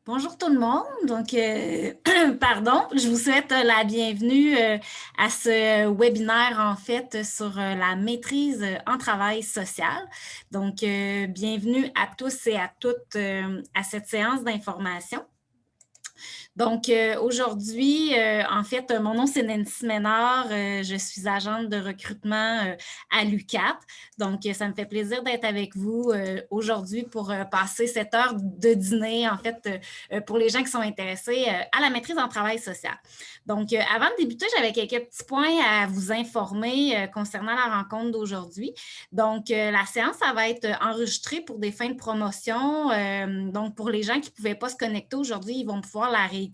Bonjour tout le monde. Donc, pardon, je vous souhaite la bienvenue à ce webinaire en fait sur la maîtrise en travail social. Donc, bienvenue à tous et à toutes à cette séance d'information. Donc, aujourd'hui, en fait, mon nom, c'est Nancy Ménard. Je suis agente de recrutement à l'UQAT. Donc, ça me fait plaisir d'être avec vous aujourd'hui pour passer cette heure de dîner, en fait, pour les gens qui sont intéressés à la maîtrise en travail social. Donc, avant de débuter, j'avais quelques petits points à vous informer concernant la rencontre d'aujourd'hui. Donc, la séance, ça va être enregistrée pour des fins de promotion. Donc, pour les gens qui ne pouvaient pas se connecter aujourd'hui, ils vont pouvoir la réécouter.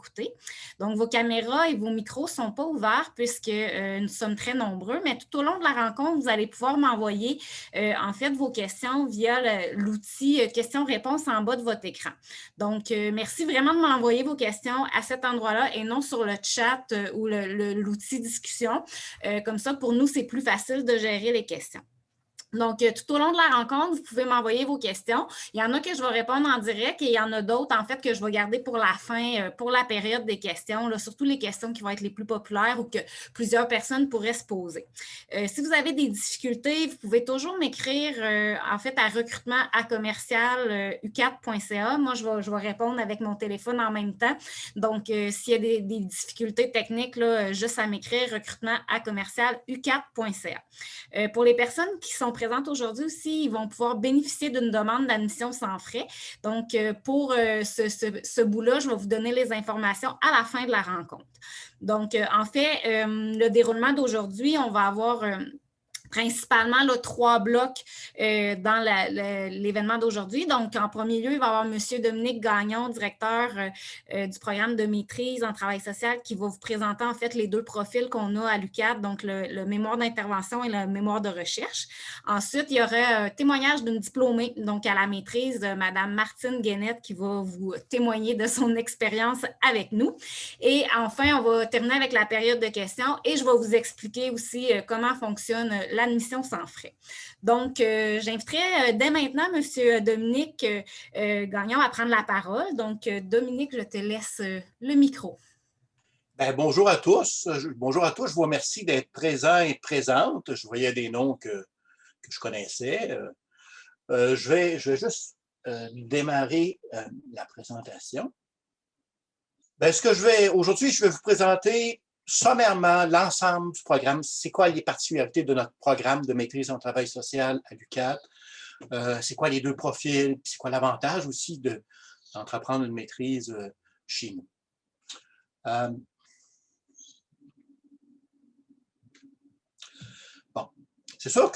Donc, vos caméras et vos micros ne sont pas ouverts puisque nous sommes très nombreux, mais tout au long de la rencontre, vous allez pouvoir m'envoyer en fait vos questions via l'outil questions-réponses en bas de votre écran. Donc, merci vraiment de m'envoyer vos questions à cet endroit-là et non sur le chat ou l'outil discussion. Comme ça, pour nous, c'est plus facile de gérer les questions. Donc, tout au long de la rencontre, vous pouvez m'envoyer vos questions. Il y en a que je vais répondre en direct et il y en a d'autres, en fait, que je vais garder pour la fin, pour la période des questions, là, surtout les questions qui vont être les plus populaires ou que plusieurs personnes pourraient se poser. Si vous avez des difficultés, vous pouvez toujours m'écrire, en fait, à recrutement@commercial-ucat.ca. Moi, je vais répondre avec mon téléphone en même temps. Donc, s'il y a des difficultés techniques, là, juste à m'écrire recrutement@commercial-ucat.ca. Pour les personnes qui sont présentes aujourd'hui aussi, ils vont pouvoir bénéficier d'une demande d'admission sans frais. Donc, pour ce bout-là, je vais vous donner les informations à la fin de la rencontre. Donc, en fait, le déroulement d'aujourd'hui, on va avoir principalement là, 3 blocs dans l'événement d'aujourd'hui. Donc, en premier lieu, il va y avoir M. Dominique Gagnon, directeur du programme de maîtrise en travail social, qui va vous présenter en fait les 2 profils qu'on a à l'UQAT, donc le mémoire d'intervention et le mémoire de recherche. Ensuite, il y aurait un témoignage d'une diplômée, donc à la maîtrise, Mme Martine Guénette, qui va vous témoigner de son expérience avec nous. Et enfin, on va terminer avec la période de questions et je vais vous expliquer aussi comment fonctionne l'admission sans frais. Donc, j'inviterai dès maintenant M. Dominique Gagnon à prendre la parole. Donc, Dominique, je te laisse le micro. Ben, bonjour à tous. Bonjour à tous. Je vous remercie d'être présents et présentes. Je voyais des noms que je connaissais. Je vais juste démarrer la présentation. Ben, aujourd'hui, je vais vous présenter sommairement l'ensemble du programme. C'est quoi les particularités de notre programme de maîtrise en travail social à l'UQAT? C'est quoi les 2 profils? C'est quoi l'avantage aussi d'entreprendre une maîtrise chez nous? Bon, c'est sûr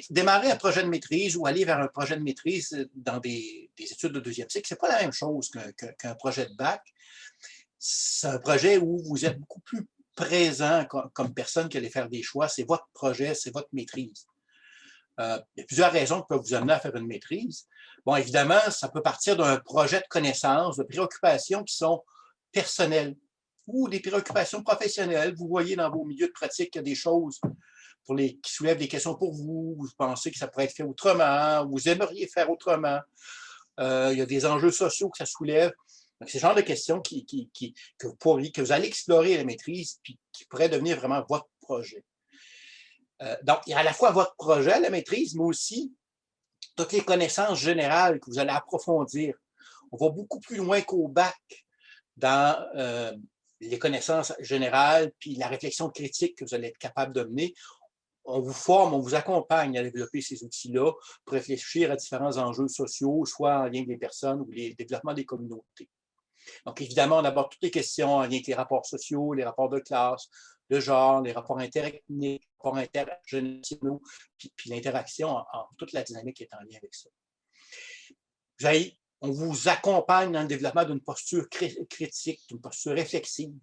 démarrer un projet de maîtrise ou aller vers un projet de maîtrise dans des études de 2e cycle, c'est pas la même chose qu'un projet de bac. C'est un projet où vous êtes beaucoup plus présent comme personne qui allait faire des choix. C'est votre projet, c'est votre maîtrise. Il y a plusieurs raisons qui peuvent vous amener à faire une maîtrise. Bon, évidemment, ça peut partir d'un projet de connaissances, de préoccupations qui sont personnelles ou des préoccupations professionnelles. Vous voyez dans vos milieux de pratique qu'il y a des choses qui soulèvent des questions pour vous. Vous pensez que ça pourrait être fait autrement, vous aimeriez faire autrement. Il y a des enjeux sociaux que ça soulève. Donc, c'est le genre de questions que vous allez explorer à la maîtrise puis qui pourraient devenir vraiment votre projet. Donc, il y a à la fois votre projet à la maîtrise, mais aussi toutes les connaissances générales que vous allez approfondir. On va beaucoup plus loin qu'au bac dans les connaissances générales puis la réflexion critique que vous allez être capable de mener. On vous forme, on vous accompagne à développer ces outils-là pour réfléchir à différents enjeux sociaux, soit en lien avec les personnes ou le développement des communautés. Donc, évidemment, on aborde toutes les questions en lien avec les rapports sociaux, les rapports de classe, le genre, les rapports interethniques, les rapports intergénérationnels, puis l'interaction en toute la dynamique qui est en lien avec ça. On vous accompagne dans le développement d'une posture critique, d'une posture réflexive,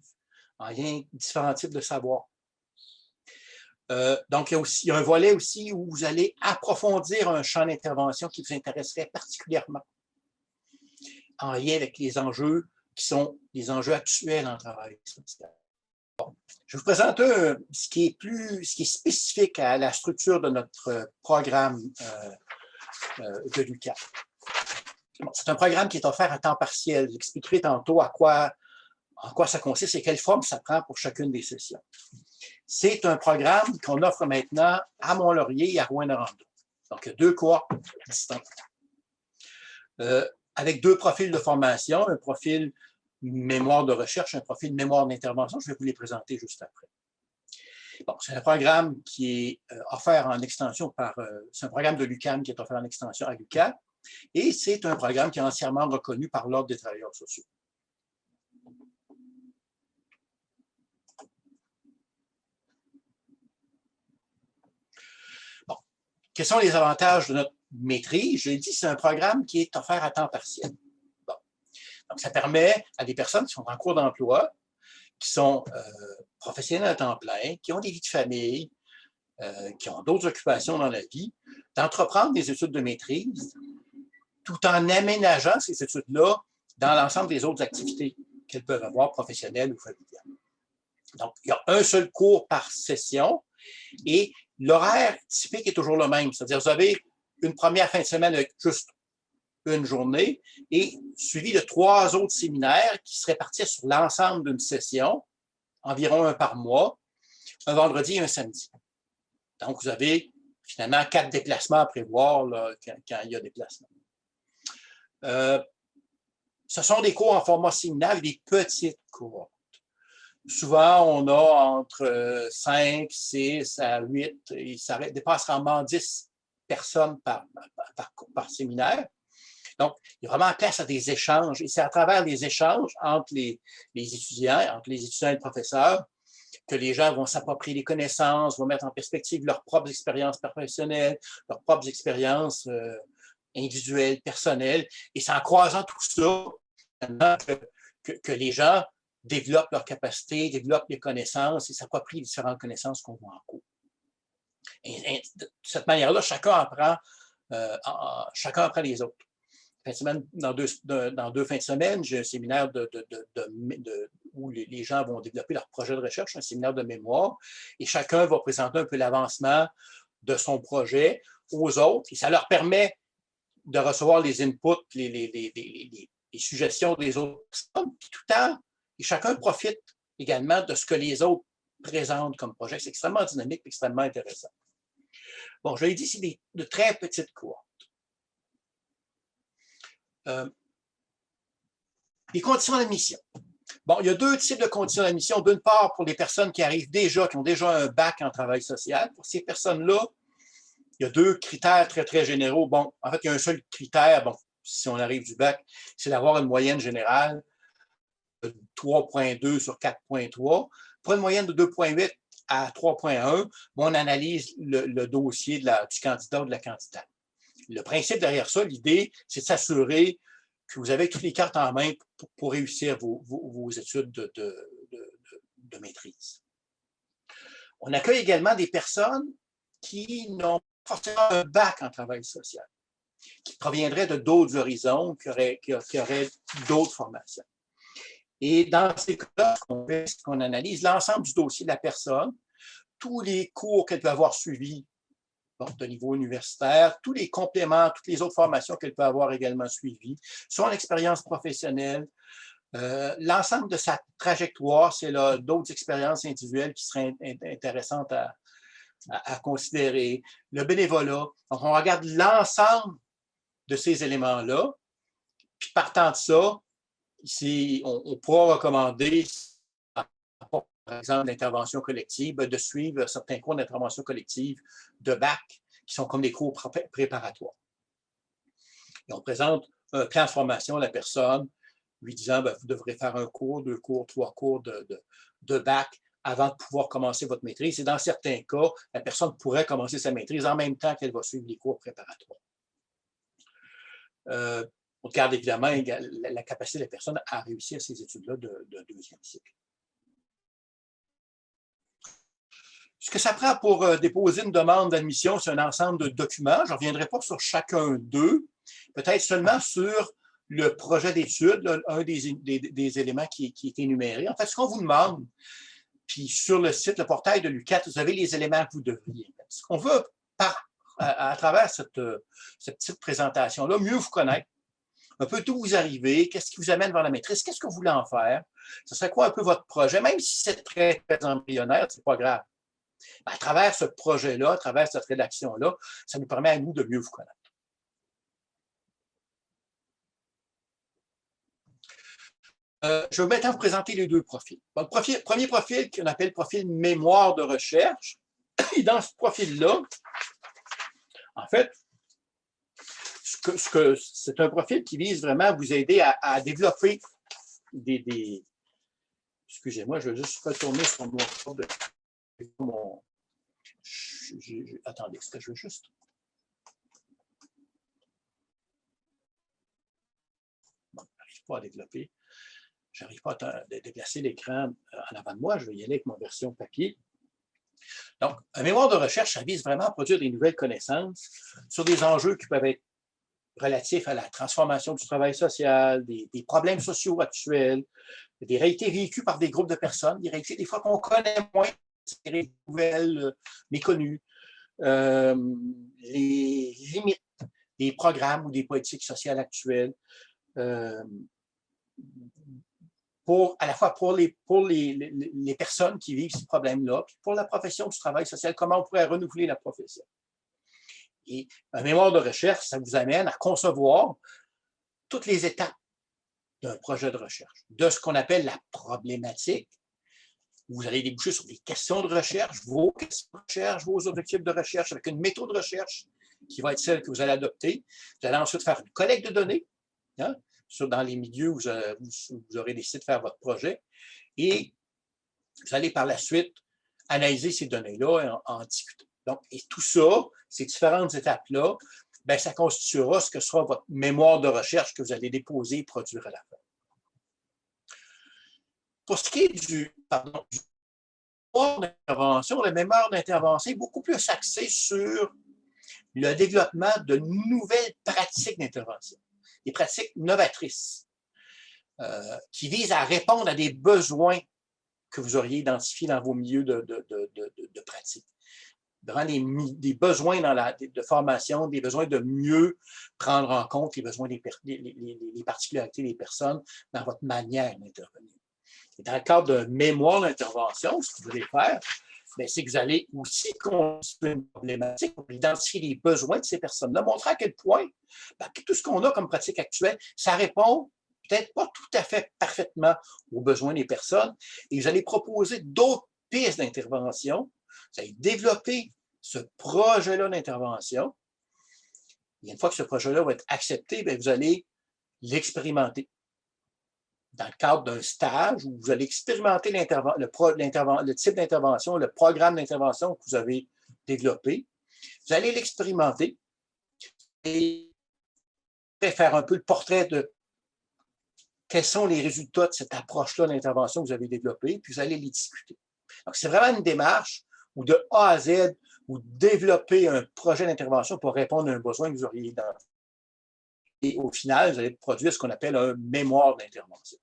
en lien avec différents types de savoirs. Donc, il y a un volet aussi où vous allez approfondir un champ d'intervention qui vous intéresserait particulièrement en lien avec les enjeux qui sont les enjeux actuels en travail social. Bon, je vous présente ce qui est spécifique à la structure de notre programme de l'UQAT. Bon, c'est un programme qui est offert à temps partiel. J'expliquerai tantôt en quoi ça consiste et quelle forme ça prend pour chacune des sessions. C'est un programme qu'on offre maintenant à Mont-Laurier et à Rouyn-Noranda. Donc, il y a 2 cohortes distinctes. Avec 2 profils de formation, un profil mémoire de recherche, un profil mémoire d'intervention. Je vais vous les présenter juste après. Bon, c'est un programme qui est offert en extension c'est un programme de l'UQAM qui est offert en extension à l'UQAM et c'est un programme qui est entièrement reconnu par l'Ordre des travailleurs sociaux. Bon, quels sont les avantages de notre maîtrise? Je l'ai dit, c'est un programme qui est offert à temps partiel. Bon. Donc, ça permet à des personnes qui sont en cours d'emploi, qui sont professionnels à temps plein, qui ont des vies de famille, qui ont d'autres occupations dans la vie, d'entreprendre des études de maîtrise, tout en aménageant ces études-là dans l'ensemble des autres activités qu'elles peuvent avoir, professionnelles ou familiales. Donc, il y a un seul cours par session et l'horaire typique est toujours le même. C'est-à-dire, vous avez une première fin de semaine avec juste une journée et suivi de 3 autres séminaires qui se répartissent sur l'ensemble d'une session, environ 1 par mois, un vendredi et un samedi. Donc, vous avez finalement 4 déplacements à prévoir là, quand il y a déplacement. Ce sont des cours en format séminaire avec des petites cohortes. Souvent, on a entre 5, 6 à 8, et ça dépasse rarement 10 personnes par séminaire. Donc, il y a vraiment place à des échanges. Et c'est à travers les échanges entre les étudiants et le professeur, que les gens vont s'approprier les connaissances, vont mettre en perspective leurs propres expériences professionnelles, leurs propres expériences individuelles, personnelles. Et c'est en croisant tout ça que les gens développent leurs capacités, développent les connaissances et s'approprient les différentes connaissances qu'on voit en cours. Et de cette manière-là, chacun apprend les autres. Dans deux fins de semaine, j'ai un séminaire où les gens vont développer leur projet de recherche, un séminaire de mémoire, et chacun va présenter un peu l'avancement de son projet aux autres, et ça leur permet de recevoir les inputs, les suggestions des autres personnes, puis tout le temps, et chacun profite également de ce que les autres présentent comme projet. C'est extrêmement dynamique, extrêmement intéressant. Bon, je l'ai dit, c'est de très petites cohortes. Les conditions d'admission. Bon, il y a 2 types de conditions d'admission. D'une part, pour les personnes qui arrivent déjà, qui ont déjà un bac en travail social. Pour ces personnes-là, il y a 2 critères très, très généraux. Bon, en fait, il y a un seul critère, bon, si on arrive du bac, c'est d'avoir une moyenne générale de 3,2 sur 4,3. Pour une moyenne de 2,8 à 3,1, bon, on analyse le dossier du candidat ou de la candidate. Le principe derrière ça, l'idée, c'est de s'assurer que vous avez toutes les cartes en main pour réussir vos études de maîtrise. On accueille également des personnes qui n'ont pas forcément un bac en travail social, qui proviendraient de d'autres horizons, qui auraient d'autres formations. Et dans ces cas-là, ce qu'on analyse l'ensemble du dossier de la personne, tous les cours qu'elle peut avoir suivis de niveau universitaire, tous les compléments, toutes les autres formations qu'elle peut avoir également suivies, son expérience professionnelle, l'ensemble de sa trajectoire, c'est là d'autres expériences individuelles qui seraient intéressantes à considérer, le bénévolat. Donc, on regarde l'ensemble de ces éléments-là, puis partant de ça, ici, on pourra recommander, par exemple, l'intervention collective, de suivre certains cours d'intervention collective de bac, qui sont comme des cours préparatoires. Et on présente un plan de formation à la personne, lui disant, vous devrez faire 1 cours, 2 cours, 3 cours de bac avant de pouvoir commencer votre maîtrise. Et dans certains cas, la personne pourrait commencer sa maîtrise en même temps qu'elle va suivre les cours préparatoires. On regarde évidemment la capacité de la personne à réussir ces études-là de 2e cycle. Ce que ça prend pour déposer une demande d'admission, c'est un ensemble de documents. Je ne reviendrai pas sur chacun d'eux, peut-être seulement sur le projet d'étude, un des éléments qui est énuméré. En fait, ce qu'on vous demande, puis sur le site, le portail de l'UQAT, vous avez les éléments que vous devriez mettre. Ce qu'on veut, à travers cette petite présentation-là, mieux vous connaître, un peu d'où vous arrivez, qu'est-ce qui vous amène vers la maîtrise, qu'est-ce que vous voulez en faire, ce serait quoi un peu votre projet, même si c'est très, très embryonnaire, c'est pas grave. À travers ce projet-là, à travers cette rédaction-là, ça nous permet à nous de mieux vous connaître. Je vais maintenant vous présenter les deux profils. Bon, le premier profil qu'on appelle le profil mémoire de recherche. Et dans ce profil-là, en fait, c'est un profil qui vise vraiment à vous aider à développer des... Excusez-moi, je vais juste retourner sur mon... Attendez, est-ce que je veux juste... Bon, je n'arrive pas à développer. Je n'arrive pas à déplacer l'écran en avant de moi. Je vais y aller avec ma version papier. Donc, un mémoire de recherche, ça vise vraiment à produire des nouvelles connaissances sur des enjeux qui peuvent être relatifs à la transformation du travail social, des problèmes sociaux actuels, des réalités vécues par des groupes de personnes, des réalités des fois qu'on connaît moins, des nouvelles méconnues, les limites des programmes ou des politiques sociales actuelles, à la fois pour les personnes qui vivent ces problèmes-là, puis pour la profession du travail social, comment on pourrait renouveler la profession. Et un mémoire de recherche, ça vous amène à concevoir toutes les étapes d'un projet de recherche, de ce qu'on appelle la problématique. Vous allez déboucher sur des questions de recherche, vos questions de recherche, vos objectifs de recherche, avec une méthode de recherche qui va être celle que vous allez adopter. Vous allez ensuite faire une collecte de données, hein, dans les milieux où vous aurez décidé de faire votre projet. Et vous allez par la suite analyser ces données-là et en discuter. Donc, et tout ça, ces différentes étapes-là, bien, ça constituera ce que sera votre mémoire de recherche que vous allez déposer et produire à la fin. Pour ce qui est du mémoire d'intervention, le mémoire d'intervention est beaucoup plus axé sur le développement de nouvelles pratiques d'intervention, des pratiques novatrices, qui visent à répondre à des besoins que vous auriez identifiés dans vos milieux de pratique. Des besoins de formation, des besoins de mieux prendre en compte les besoins les particularités des personnes dans votre manière d'intervenir. Et dans le cadre de mémoire d'intervention, ce que vous allez faire, c'est que vous allez aussi constituer une problématique pour identifier les besoins de ces personnes-là, montrer à quel point tout ce qu'on a comme pratique actuelle, ça répond peut-être pas tout à fait parfaitement aux besoins des personnes, et vous allez proposer d'autres pistes d'intervention. Vous allez développer ce projet-là d'intervention. Et une fois que ce projet-là va être accepté, bien, vous allez l'expérimenter dans le cadre d'un stage où vous allez expérimenter le type d'intervention, le programme d'intervention que vous avez développé. Vous allez l'expérimenter et faire un peu le portrait de quels sont les résultats de cette approche-là d'intervention que vous avez développée, puis vous allez les discuter. Donc, c'est vraiment une démarche où de A à Z, vous développez un projet d'intervention pour répondre à un besoin que vous auriez identifié. Et au final, vous allez produire ce qu'on appelle un mémoire d'intervention.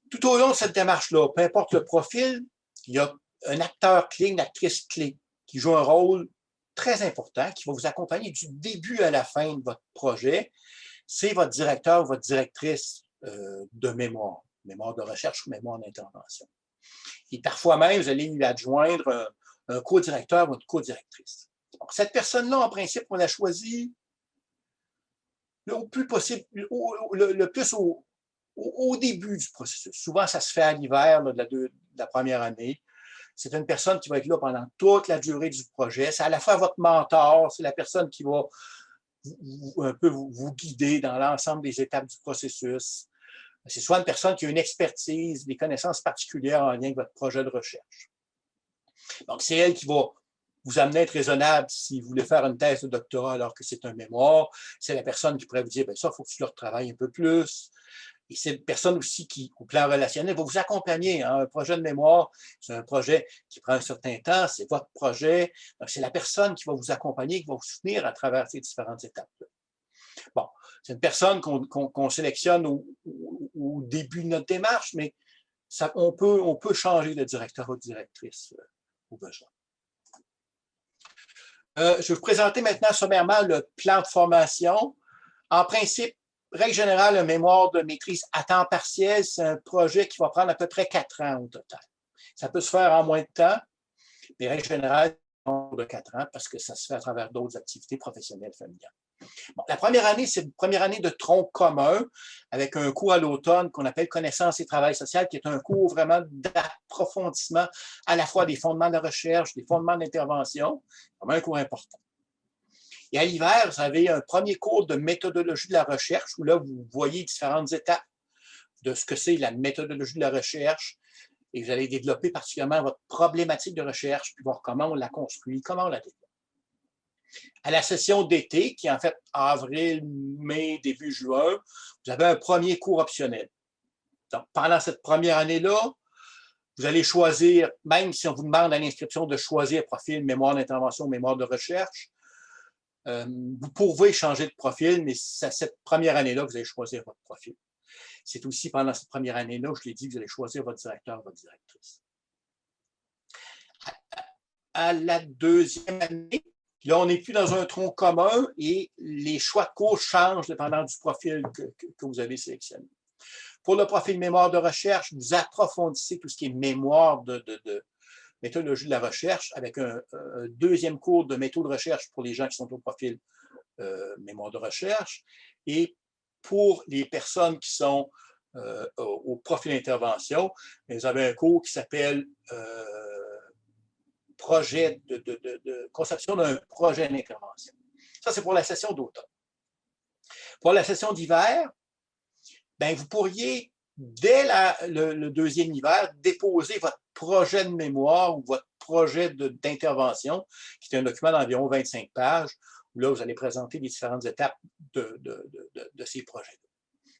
Tout au long de cette démarche-là, peu importe le profil, il y a un acteur clé, une actrice clé qui joue un rôle très important, qui va vous accompagner du début à la fin de votre projet. C'est votre directeur ou votre directrice de mémoire de recherche ou mémoire d'intervention. Et parfois même, vous allez lui adjoindre un co-directeur ou une co-directrice. Cette personne-là, en principe, on l'a choisie le plus possible, le plus au début du processus. Souvent, ça se fait à l'hiver de la première année. C'est une personne qui va être là pendant toute la durée du projet. C'est à la fois votre mentor, c'est la personne qui va un peu vous guider dans l'ensemble des étapes du processus. C'est soit une personne qui a une expertise, des connaissances particulières en lien avec votre projet de recherche. Donc, c'est elle qui va vous amener à être raisonnable si vous voulez faire une thèse de doctorat alors que c'est un mémoire. C'est la personne qui pourrait vous dire, bien ça, il faut que tu le retravailles un peu plus. Et c'est une personne aussi qui, au plan relationnel, va vous accompagner. Hein. Un projet de mémoire, c'est un projet qui prend un certain temps, c'est votre projet. Donc, c'est la personne qui va vous accompagner, qui va vous soutenir à travers ces différentes étapes-là. Bon, c'est une personne qu'on sélectionne au début de notre démarche, mais on peut changer de directeur ou de directrice au besoin. Je vais vous présenter maintenant sommairement le plan de formation. En principe, règle générale, un mémoire de maîtrise à temps partiel, c'est un projet qui va prendre à peu près 4 ans au total. Ça peut se faire en moins de temps, mais règle générale, de 4 ans parce que ça se fait à travers d'autres activités professionnelles familiales. Bon, la première année, c'est une première année de tronc commun avec un cours à l'automne qu'on appelle Connaissances et travail social, qui est un cours vraiment d'approfondissement à la fois des fondements de recherche, des fondements d'intervention, vraiment un cours important. Et à l'hiver, vous avez un premier cours de méthodologie de la recherche où là, vous voyez différentes étapes de ce que c'est la méthodologie de la recherche et vous allez développer particulièrement votre problématique de recherche puis voir comment on la construit, comment on la développe. À la session d'été, qui est en fait avril, mai, début juin, vous avez un premier cours optionnel. Donc, pendant cette première année-là, vous allez choisir, même si on vous demande à l'inscription de choisir profil, mémoire d'intervention, mémoire de recherche, vous pouvez changer de profil, mais cette première année-là, vous allez choisir votre profil. C'est aussi pendant cette première année-là, je l'ai dit, vous allez choisir votre directeur, votre directrice. À la deuxième année, là, on n'est plus dans un tronc commun et les choix de cours changent dépendant du profil que vous avez sélectionné. Pour le profil mémoire de recherche, vous approfondissez tout ce qui est mémoire de méthodologie de la recherche avec un deuxième cours de méthode de recherche pour les gens qui sont au profil mémoire de recherche. Et pour les personnes qui sont au profil intervention, vous avez un cours qui s'appelle projet de conception d'un projet d'intervention. Ça, c'est pour la session d'automne. Pour la session d'hiver, ben, vous pourriez, dès le deuxième hiver, déposer votre projet de mémoire ou votre projet d'intervention, qui est un document d'environ 25 pages, où là, vous allez présenter les différentes étapes de ces projets-là.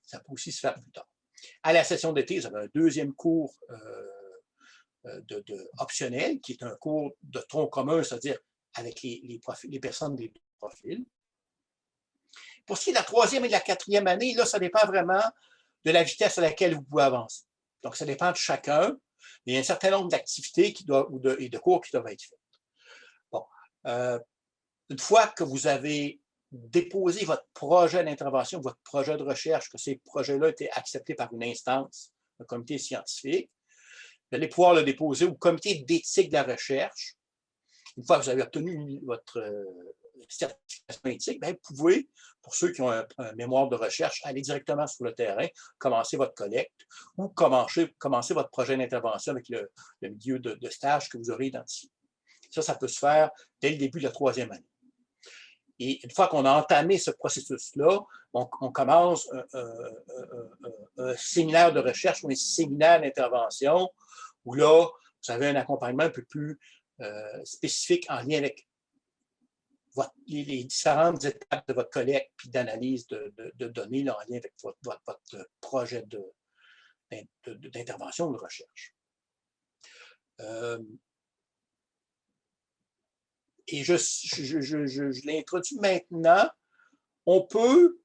Ça peut aussi se faire plus tard. À la session d'été, vous avez un deuxième cours optionnel, qui est un cours de tronc commun, c'est-à-dire avec les personnes des profils. Pour ce qui est de la troisième et de la quatrième année, là, ça dépend vraiment de la vitesse à laquelle vous pouvez avancer. Donc, ça dépend de chacun. Il y a un certain nombre d'activités et de cours qui doivent être faits. Bon. Une fois que vous avez déposé votre projet d'intervention, votre projet de recherche, que ces projets-là étaient acceptés par une instance, un comité scientifique, vous allez pouvoir le déposer au comité d'éthique de la recherche. Une fois que vous avez obtenu votre certification éthique, bien, vous pouvez, pour ceux qui ont un mémoire de recherche, aller directement sur le terrain, commencer votre collecte ou commencer votre projet d'intervention avec le milieu de stage que vous aurez identifié. Ça peut se faire dès le début de la troisième année. Et une fois qu'on a entamé ce processus-là, on commence un séminaire de recherche ou un séminaire d'intervention où là, vous avez un accompagnement un peu plus spécifique en lien avec les différentes étapes de votre collecte puis d'analyse de données là, en lien avec votre projet d'intervention ou de recherche. Et je l'introduis maintenant. On peut,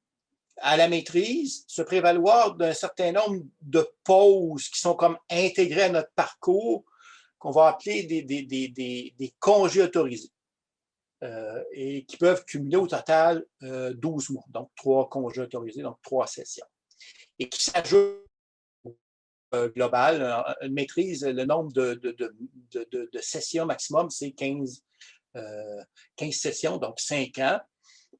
à la maîtrise, se prévaloir d'un certain nombre de pauses qui sont comme intégrées à notre parcours, qu'on va appeler des congés autorisés, et qui peuvent cumuler au total 12 mois, donc 3 congés autorisés, donc 3 sessions. Et qui s'ajoutent global, une maîtrise, le nombre de sessions maximum, c'est 15 sessions, donc 5 ans.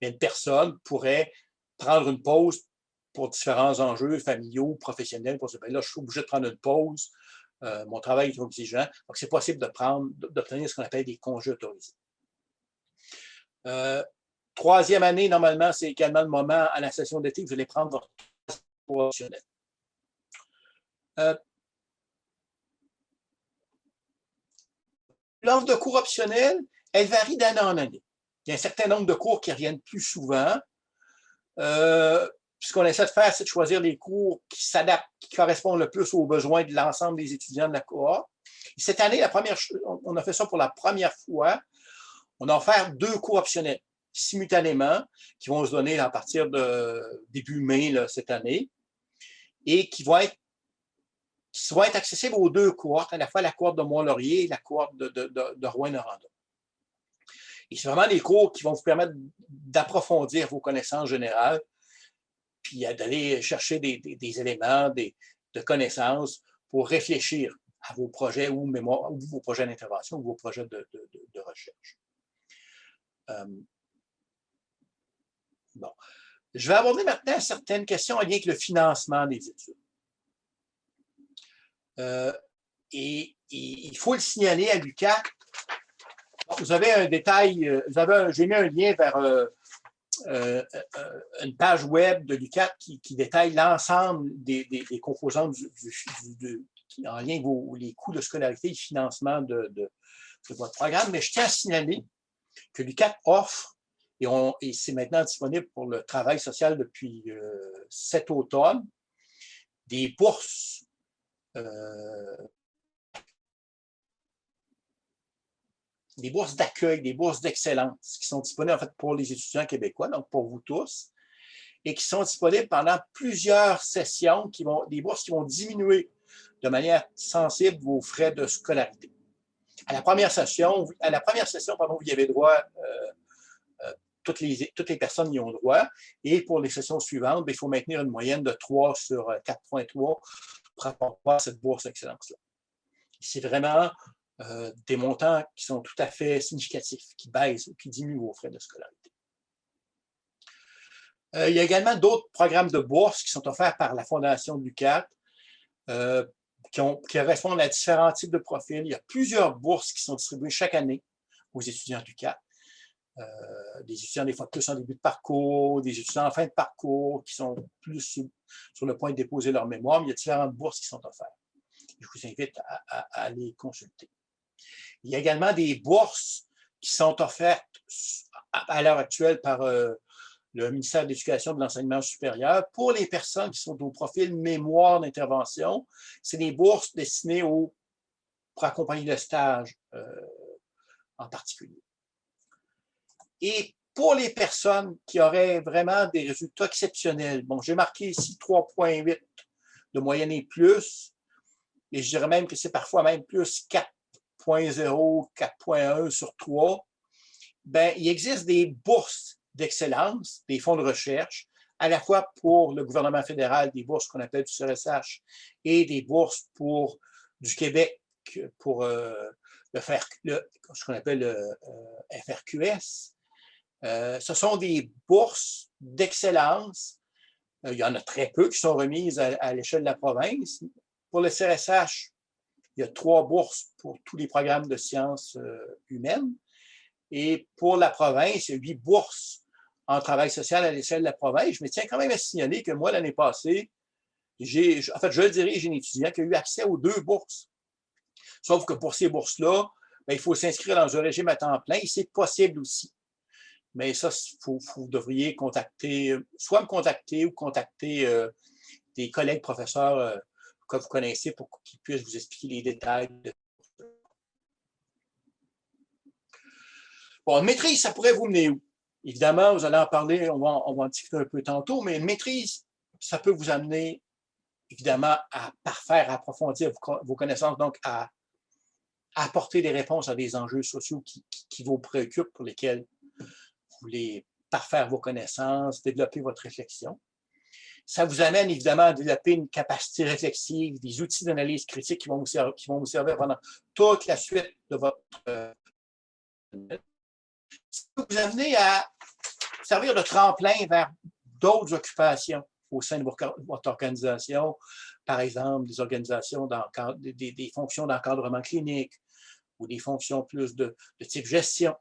Mais une personne pourrait prendre une pause pour différents enjeux familiaux, professionnels, pour se dire, là, je suis obligé de prendre une pause, mon travail est trop exigeant. Donc, c'est possible d'obtenir ce qu'on appelle des congés autorisés. Troisième année, normalement, c'est également le moment à la session d'été que vous allez prendre votre cours optionnel. L'offre de cours optionnels, elle varie d'année en année. Il y a un certain nombre de cours qui reviennent plus souvent. Ce qu'on essaie de faire, c'est de choisir les cours qui s'adaptent, qui correspondent le plus aux besoins de l'ensemble des étudiants de la cohorte. Et cette année, on a fait ça pour la première fois. On a offert 2 cours optionnels simultanément qui vont se donner à partir de début mai là, cette année et qui vont être accessibles aux 2 cohortes, à la fois la cohorte de Mont-Laurier et la cohorte de Rouyn-Noranda. Et c'est vraiment des cours qui vont vous permettre d'approfondir vos connaissances générales, puis d'aller chercher des éléments, de connaissances pour réfléchir à vos projets ou mémoire, ou vos projets d'intervention ou vos projets de recherche. Bon. Je vais aborder maintenant certaines questions en lien avec le financement des études. Et il faut le signaler à l'UQAC. Vous avez un détail, j'ai mis un lien vers une page web de l'UQAC qui détaille l'ensemble des composantes en lien avec les coûts de scolarité et le financement de votre programme. Mais je tiens à signaler que l'UQAC offre, et c'est maintenant disponible pour le travail social depuis cet automne, des bourses d'accueil, des bourses d'excellence qui sont disponibles en fait pour les étudiants québécois, donc pour vous tous, et qui sont disponibles pendant plusieurs sessions, des bourses qui vont diminuer de manière sensible vos frais de scolarité. À la première session, vous y avez droit, toutes les personnes y ont droit, et pour les sessions suivantes, il faut maintenir une moyenne de 3 sur 4,3 pour avoir cette bourse d'excellence-là. C'est vraiment des montants qui sont tout à fait significatifs, qui baissent ou qui diminuent vos frais de scolarité. Il y a également d'autres programmes de bourse qui sont offerts par la Fondation l'UQAC, qui correspondent à différents types de profils. Il y a plusieurs bourses qui sont distribuées chaque année aux étudiants du CAP. Des étudiants des fois plus en début de parcours, des étudiants en fin de parcours qui sont plus sur le point de déposer leur mémoire, mais il y a différentes bourses qui sont offertes. Je vous invite à les consulter. Il y a également des bourses qui sont offertes à l'heure actuelle par le ministère de l'Éducation et de l'Enseignement supérieur pour les personnes qui sont au profil mémoire d'intervention. C'est des bourses destinées pour accompagner le stage en particulier. Et pour les personnes qui auraient vraiment des résultats exceptionnels, bon, j'ai marqué ici 3,8 de moyenne et plus, et je dirais même que c'est parfois même plus 4,0, 4,1 sur 3, ben, il existe des bourses d'excellence, des fonds de recherche, à la fois pour le gouvernement fédéral, des bourses qu'on appelle du CRSH, et des bourses du Québec pour ce qu'on appelle le FRQS. Ce sont des bourses d'excellence. Il y en a très peu qui sont remises à l'échelle de la province. Pour le CRSH, il y a 3 bourses pour tous les programmes de sciences humaines. Et pour la province, il y a 8 bourses en travail social à l'échelle de la province. Je me tiens quand même à signaler que moi, l'année passée, je dirige une étudiante qui a eu accès aux 2 bourses. Sauf que pour ces bourses-là, ben, il faut s'inscrire dans un régime à temps plein et c'est possible aussi. Mais ça, vous devriez soit me contacter ou contacter des collègues professeurs que vous connaissez pour qu'ils puissent vous expliquer les détails. Bon, une maîtrise, ça pourrait vous mener où? Évidemment, vous allez en parler, on va en discuter un peu tantôt, mais une maîtrise, ça peut vous amener, évidemment, à parfaire, à approfondir vos connaissances, donc à apporter des réponses à des enjeux sociaux qui vous préoccupent, pour lesquels vous voulez parfaire vos connaissances, développer votre réflexion. Ça vous amène évidemment à développer une capacité réflexive, des outils d'analyse critique qui vont vous servir pendant toute la suite de votre... Ça peut vous amener à servir de tremplin vers d'autres occupations au sein de votre organisation, par exemple des organisations, des fonctions d'encadrement clinique ou des fonctions plus de type gestion.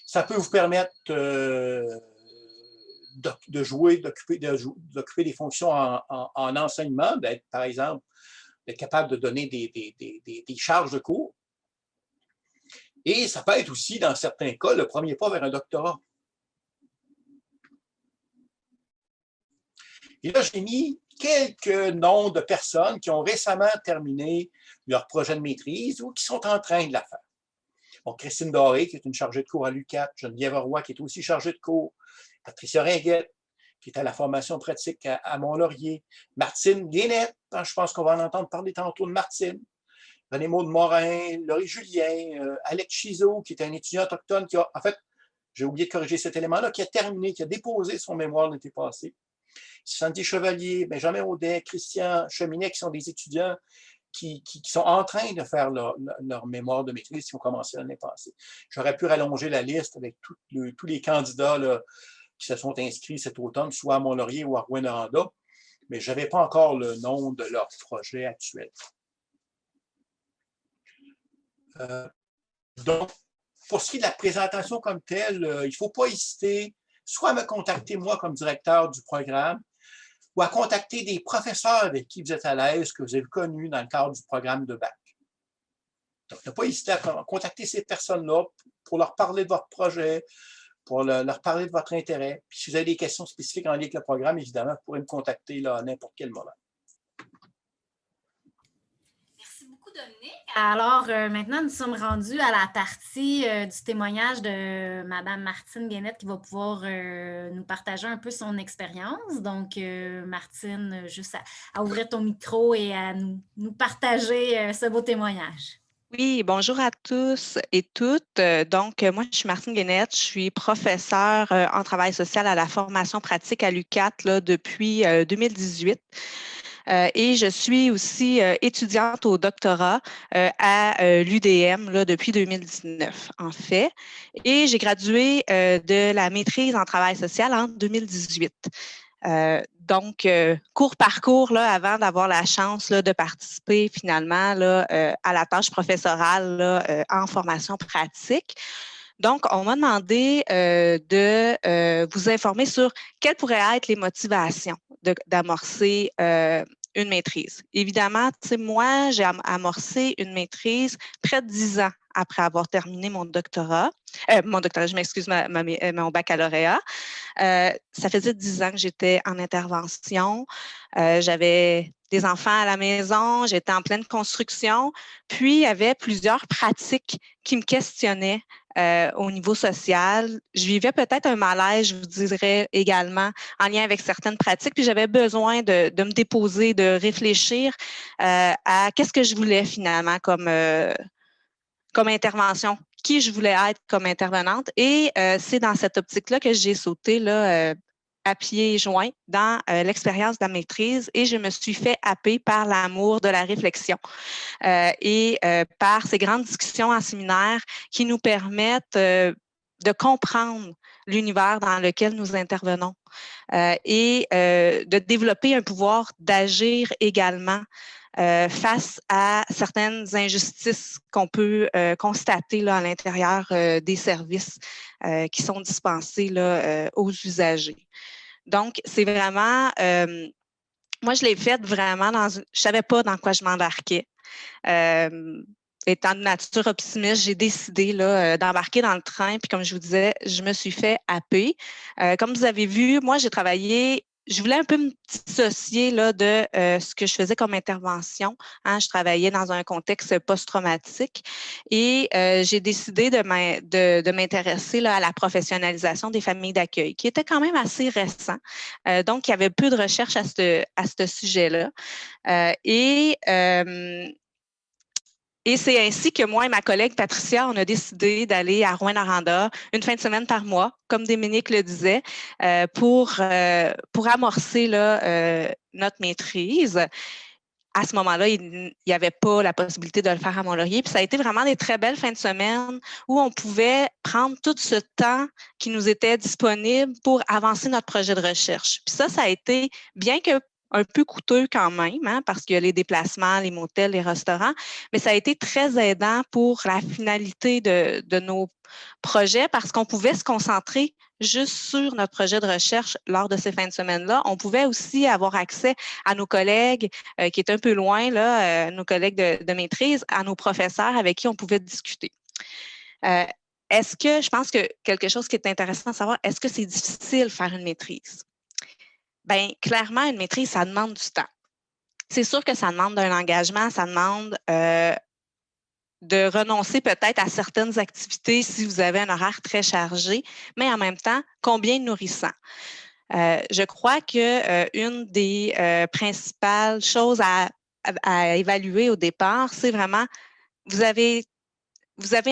Ça peut vous permettre d'occuper des fonctions en enseignement, d'être, par exemple, d'être capable de donner des charges de cours. Et ça peut être aussi, dans certains cas, le premier pas vers un doctorat. Et là, j'ai mis quelques noms de personnes qui ont récemment terminé leur projet de maîtrise ou qui sont en train de la faire. Bon, Christine Doré, qui est une chargée de cours à l'UQAC, Geneviève Roy, qui est aussi chargée de cours, Patricia Ringuette, qui est à la formation pratique à Mont-Laurier, Martine Guénette, je pense qu'on va en entendre parler tantôt de Martine, René Maud Morin, Laurie Julien, Alex Chizeau, qui est un étudiant autochtone qui a, en fait, j'ai oublié de corriger cet élément-là, qui a terminé, qui a déposé son mémoire l'été passé. Sandy Chevalier, Benjamin Audet, Christian Cheminet, qui sont des étudiants qui sont en train de faire leur mémoire de maîtrise, qui ont commencé l'année passée. J'aurais pu rallonger la liste avec tous les candidats là, qui se sont inscrits cet automne, soit à Mont-Laurier ou à Rouyn-Noranda, mais je n'avais pas encore le nom de leur projet actuel. Donc, pour ce qui est de la présentation comme telle, il ne faut pas hésiter soit à me contacter moi comme directeur du programme, ou à contacter des professeurs avec qui vous êtes à l'aise, que vous avez connus dans le cadre du programme de bac. Donc, ne pas hésiter à contacter ces personnes-là pour leur parler de votre projet, pour leur parler de votre intérêt. Puis si vous avez des questions spécifiques en lien avec le programme, évidemment, vous pourrez me contacter là, à n'importe quel moment. Merci beaucoup, Dominique. Alors, maintenant, nous sommes rendus à la partie du témoignage de Mme Martine Guénette qui va pouvoir nous partager un peu son expérience. Donc, Martine, juste à ouvrir ton micro et à nous partager ce beau témoignage. Oui, bonjour à tous et toutes. Donc, moi, je suis Martine Guénette, je suis professeure en travail social à la formation pratique à l'UQAT là, depuis 2018. Et je suis aussi étudiante au doctorat à l'UDM là, depuis 2019, en fait. Et j'ai gradué de la maîtrise en travail social en 2018. Donc, court parcours là, avant d'avoir la chance là, de participer finalement là, à la tâche professorale là, en formation pratique. Donc, on m'a demandé de vous informer sur quelles pourraient être les motivations d'amorcer une maîtrise. Évidemment, moi, j'ai amorcé une maîtrise près de 10 ans après avoir terminé mon doctorat. Je m'excuse, mon baccalauréat. Ça faisait 10 ans que j'étais en intervention. J'avais des enfants à la maison, j'étais en pleine construction. Puis, il y avait plusieurs pratiques qui me questionnaient au niveau social. Je vivais peut-être un malaise, je vous dirais également, en lien avec certaines pratiques. Puis, j'avais besoin de me déposer, de réfléchir à qu'est-ce que je voulais finalement comme intervention, qui je voulais être comme intervenante. Et c'est dans cette optique-là que j'ai sauté là, à pieds joints dans l'expérience de la maîtrise et je me suis fait happer par l'amour de la réflexion et par ces grandes discussions en séminaire qui nous permettent de comprendre l'univers dans lequel nous intervenons et de développer un pouvoir d'agir également face à certaines injustices qu'on peut constater là, à l'intérieur des services qui sont dispensés là, aux usagers. Donc, c'est vraiment, moi, je l'ai fait vraiment je ne savais pas dans quoi je m'embarquais. Étant de nature optimiste, j'ai décidé là, d'embarquer dans le train. Puis comme je vous disais, je me suis fait happer. Comme vous avez vu, moi, j'ai travaillé. Je voulais un peu me dissocier là, de ce que je faisais comme intervention. Hein. Je travaillais dans un contexte post-traumatique et j'ai décidé de m'intéresser là, à la professionnalisation des familles d'accueil, qui était quand même assez récent. Donc, il y avait peu de recherches à ce sujet-là. Et c'est ainsi que moi et ma collègue Patricia, on a décidé d'aller à Rouyn-Noranda une fin de semaine par mois, comme Dominique le disait, pour amorcer là, notre maîtrise. À ce moment-là, il n'y avait pas la possibilité de le faire à Mont-Laurier. Puis ça a été vraiment des très belles fins de semaine où on pouvait prendre tout ce temps qui nous était disponible pour avancer notre projet de recherche. Puis ça a été, bien que un peu coûteux quand même, hein, parce qu'il y a les déplacements, les motels, les restaurants, mais ça a été très aidant pour la finalité de nos projets parce qu'on pouvait se concentrer juste sur notre projet de recherche lors de ces fins de semaine-là. On pouvait aussi avoir accès à nos collègues qui étaient un peu loin, là, nos collègues de maîtrise, à nos professeurs avec qui on pouvait discuter. Est-ce que, je pense que quelque chose qui est intéressant à savoir, est-ce que c'est difficile de faire une maîtrise? Bien, clairement, une maîtrise, ça demande du temps. C'est sûr que ça demande un engagement, ça demande de renoncer peut-être à certaines activités si vous avez un horaire très chargé, mais en même temps, combien nourrissant. Je crois qu'une des principales choses à évaluer au départ, c'est vraiment, vous avez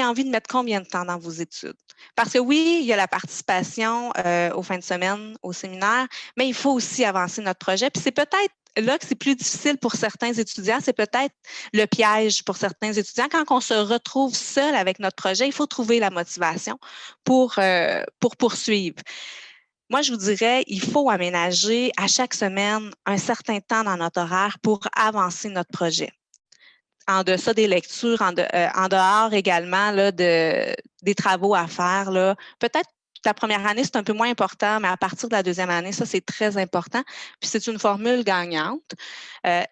envie de mettre combien de temps dans vos études? Parce que oui, il y a la participation aux fins de semaine, au séminaire, mais il faut aussi avancer notre projet. Puis c'est peut-être là que c'est plus difficile pour certains étudiants, c'est peut-être le piège pour certains étudiants. Quand on se retrouve seul avec notre projet, il faut trouver la motivation pour poursuivre. Moi, je vous dirais, il faut aménager à chaque semaine un certain temps dans notre horaire pour avancer notre projet. En deçà des lectures, en dehors également là, des travaux à faire. Là. Peut-être la première année, c'est un peu moins important, mais à partir de la deuxième année, ça, c'est très important. Puis c'est une formule gagnante.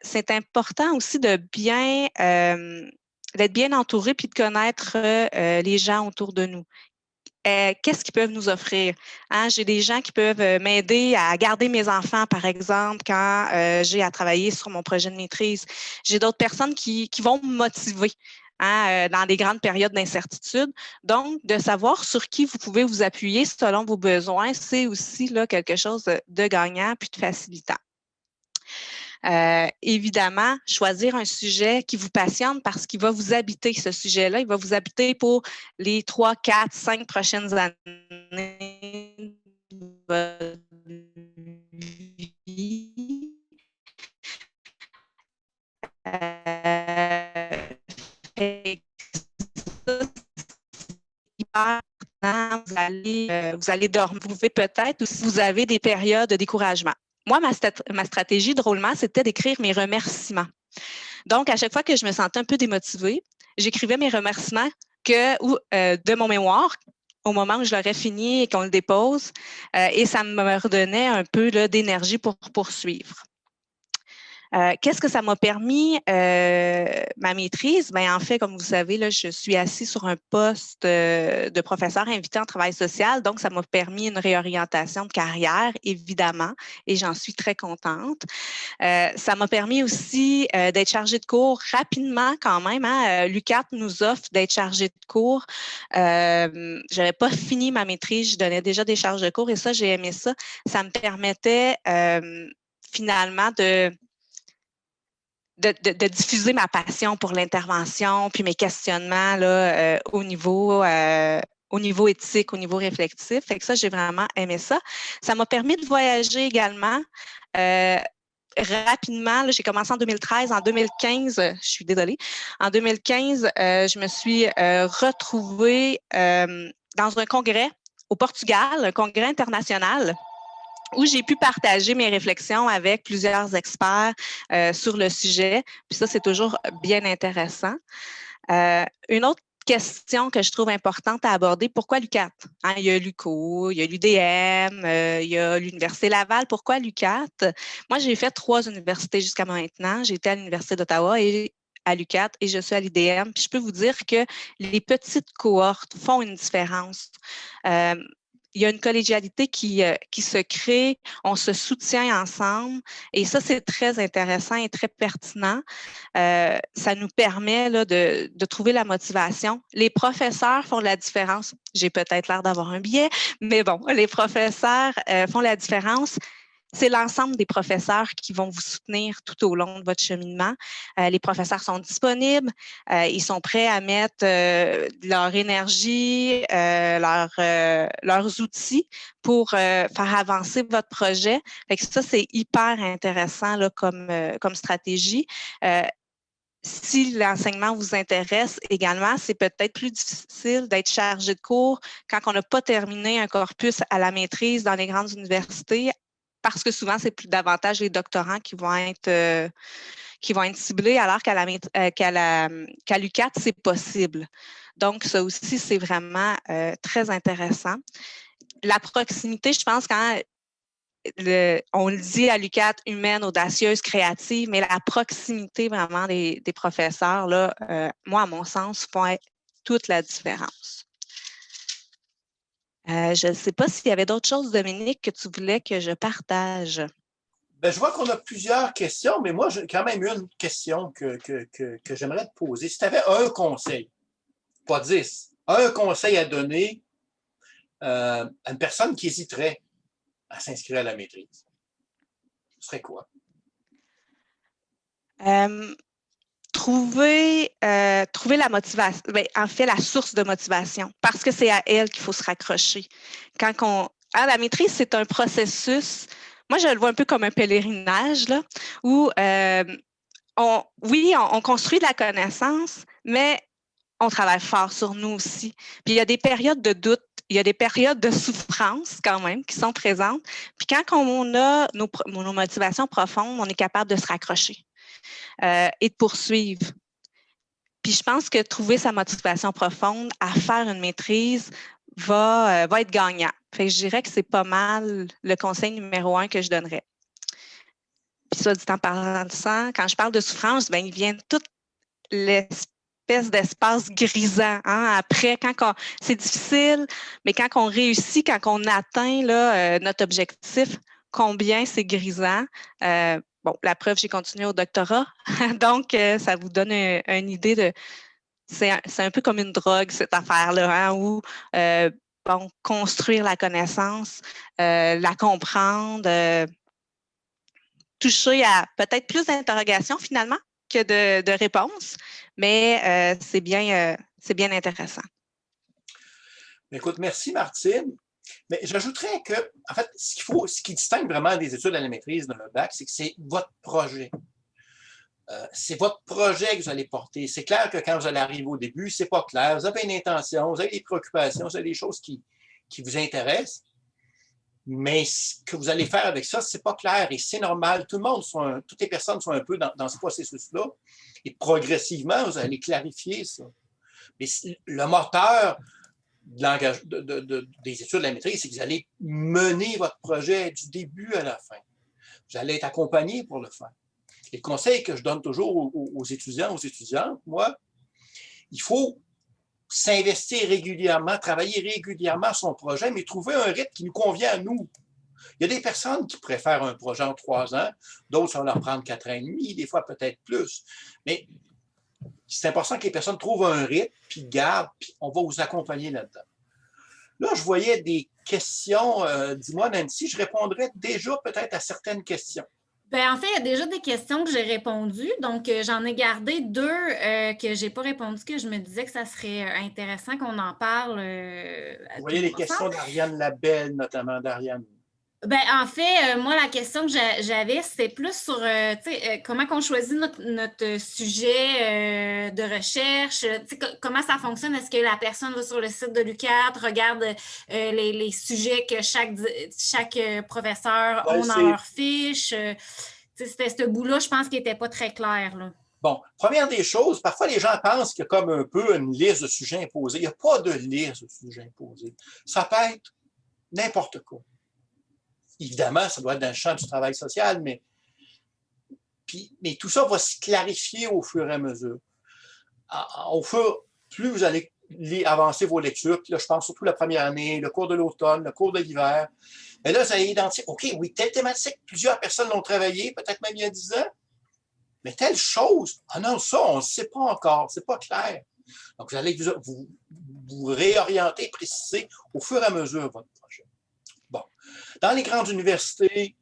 C'est important aussi d'être bien entouré puis de connaître les gens autour de nous. Qu'est-ce qu'ils peuvent nous offrir? Hein, j'ai des gens qui peuvent m'aider à garder mes enfants, par exemple, quand j'ai à travailler sur mon projet de maîtrise. J'ai d'autres personnes qui vont me motiver dans des grandes périodes d'incertitude. Donc, de savoir sur qui vous pouvez vous appuyer selon vos besoins, c'est aussi là, quelque chose de gagnant puis de facilitant. Évidemment, choisir un sujet qui vous passionne parce qu'il va vous habiter, ce sujet-là. Il va vous habiter pour les 3, 4, 5 prochaines années de votre vie. Vous allez dormir. Vous pouvez peut-être, ou si vous avez des périodes de découragement. Moi, ma stratégie, drôlement, c'était d'écrire mes remerciements. Donc, à chaque fois que je me sentais un peu démotivée, j'écrivais mes remerciements de mon mémoire au moment où je l'aurais fini et qu'on le dépose. Et ça me redonnait un peu d'énergie pour poursuivre. Qu'est-ce que ça m'a permis, ma maîtrise? Bien, en fait, comme vous savez, là, je suis assise sur un poste de professeur invité en travail social. Donc, ça m'a permis une réorientation de carrière, évidemment, et j'en suis très contente. Ça m'a permis aussi d'être chargée de cours rapidement quand même. Hein? L'UQAT nous offre d'être chargée de cours. Je n'avais pas fini ma maîtrise, je donnais déjà des charges de cours et ça, j'ai aimé ça. Ça me permettait finalement de diffuser ma passion pour l'intervention, puis mes questionnements là, au niveau éthique, au niveau réflexif. Fait que ça, j'ai vraiment aimé ça. Ça m'a permis de voyager également. Rapidement, j'ai commencé en 2013. En 2015, je suis désolée, en 2015, je me suis retrouvée dans un congrès au Portugal, un congrès international, où j'ai pu partager mes réflexions avec plusieurs experts sur le sujet. Puis ça, c'est toujours bien intéressant. Une autre question que je trouve importante à aborder, pourquoi l'UQAT? Hein, il y a l'UQO, il y a l'UDM, il y a l'Université Laval. Pourquoi l'UQAT? Moi, j'ai fait 3 universités jusqu'à maintenant. J'ai été à l'Université d'Ottawa et à l'UQAT et je suis à l'IDM. Puis je peux vous dire que les petites cohortes font une différence. Il y a une collégialité qui se crée, on se soutient ensemble et ça, c'est très intéressant et très pertinent. Ça nous permet là, de trouver la motivation. Les professeurs font la différence. J'ai peut-être l'air d'avoir un biais, mais bon, les professeurs font la différence. C'est l'ensemble des professeurs qui vont vous soutenir tout au long de votre cheminement. Les professeurs sont disponibles, ils sont prêts à mettre leur énergie, leurs outils pour faire avancer votre projet. Fait que ça, c'est hyper intéressant là, comme stratégie. Si l'enseignement vous intéresse également, c'est peut-être plus difficile d'être chargé de cours quand on n'a pas terminé un corpus à la maîtrise dans les grandes universités, parce que souvent, c'est plus davantage les doctorants qui vont être ciblés, alors qu'à l'UQAT, c'est possible. Donc, ça aussi, c'est vraiment très intéressant. La proximité, je pense, on le dit à l'UQAT, humaine, audacieuse, créative, mais la proximité vraiment des professeurs, là, moi, à mon sens, font toute la différence. Je ne sais pas s'il y avait d'autres choses, Dominique, que tu voulais que je partage. Ben, je vois qu'on a plusieurs questions, mais moi, j'ai quand même une question que j'aimerais te poser. Si tu avais un conseil, pas 10, un conseil à donner à une personne qui hésiterait à s'inscrire à la maîtrise, ce serait quoi? Trouver la motivation, en fait, la source de motivation, parce que c'est à elle qu'il faut se raccrocher. La maîtrise, c'est un processus, moi, je le vois un peu comme un pèlerinage, là, où on construit de la connaissance, mais on travaille fort sur nous aussi. Puis il y a des périodes de doute, il y a des périodes de souffrance quand même qui sont présentes. Puis quand on a nos motivations profondes, on est capable de se raccrocher et de poursuivre. Puis je pense que trouver sa motivation profonde à faire une maîtrise va être gagnant. Fait que je dirais que c'est pas mal le conseil numéro 1 que je donnerais. Puis soit dit en parlant de ça, quand je parle de souffrance, bien, il vient toute l'espèce d'espace grisant. Hein? Après, c'est difficile, mais quand on réussit, quand on atteint là, notre objectif, combien c'est grisant. Bon, la preuve, j'ai continué au doctorat. Donc, ça vous donne une idée de... C'est un peu comme une drogue, cette affaire-là, hein, où construire la connaissance, la comprendre, toucher à peut-être plus d'interrogations finalement que de réponses, mais c'est bien intéressant. Écoute, merci Martine. Mais j'ajouterais que, en fait, ce qui distingue vraiment des études à la maîtrise dans le bac, c'est que c'est votre projet. C'est votre projet que vous allez porter. C'est clair que quand vous allez arriver au début, c'est pas clair. Vous avez une intention, vous avez des préoccupations, vous avez des choses qui vous intéressent. Mais ce que vous allez faire avec ça, c'est pas clair et c'est normal. Toutes les personnes sont un peu dans ce processus-là. Et progressivement, vous allez clarifier ça. Mais le moteur des études de la maîtrise, c'est que vous allez mener votre projet du début à la fin. Vous allez être accompagné pour le faire. Et le conseil que je donne toujours aux étudiants, aux étudiantes, moi, il faut s'investir régulièrement, travailler régulièrement son projet, mais trouver un rythme qui nous convient à nous. Il y a des personnes qui préfèrent un projet en 3 ans, d'autres, ça va leur prendre 4 ans et demi, des fois peut-être plus. Mais c'est important que les personnes trouvent un rythme, puis gardent, puis on va vous accompagner là-dedans. Là, je voyais des questions. Dis-moi, Nancy, je répondrais déjà peut-être à certaines questions. Bien, en fait, il y a déjà des questions que j'ai répondues. Donc, j'en ai gardé 2 que je n'ai pas répondu, que je me disais que ça serait intéressant qu'on en parle. Vous voyez les questions d'Ariane Labelle, notamment d'Ariane. Ben, en fait, moi, la question que j'avais, c'était plus sur comment on choisit notre sujet de recherche, comment ça fonctionne. Est-ce que la personne va sur le site de l'UQAT, regarde les sujets que chaque professeur a dans leur fiche? C'était ce bout-là, je pense, qui n'était pas très clair. Là. Bon, première des choses, parfois les gens pensent qu'il y a comme un peu une liste de sujets imposés. Il n'y a pas de liste de sujets imposés. Ça peut être n'importe quoi. Évidemment, ça doit être dans le champ du travail social, mais tout ça va se clarifier au fur et à mesure. Plus vous allez avancer vos lectures, puis là, je pense surtout la première année, le cours de l'automne, le cours de l'hiver, mais là, vous allez identifier, OK, oui, telle thématique, plusieurs personnes l'ont travaillé, peut-être même il y a 10 ans, mais telle chose, ah non, ça, on ne sait pas encore, c'est pas clair. Donc, vous allez vous réorienter, préciser au fur et à mesure votre projet. Bon. Dans les grandes universités,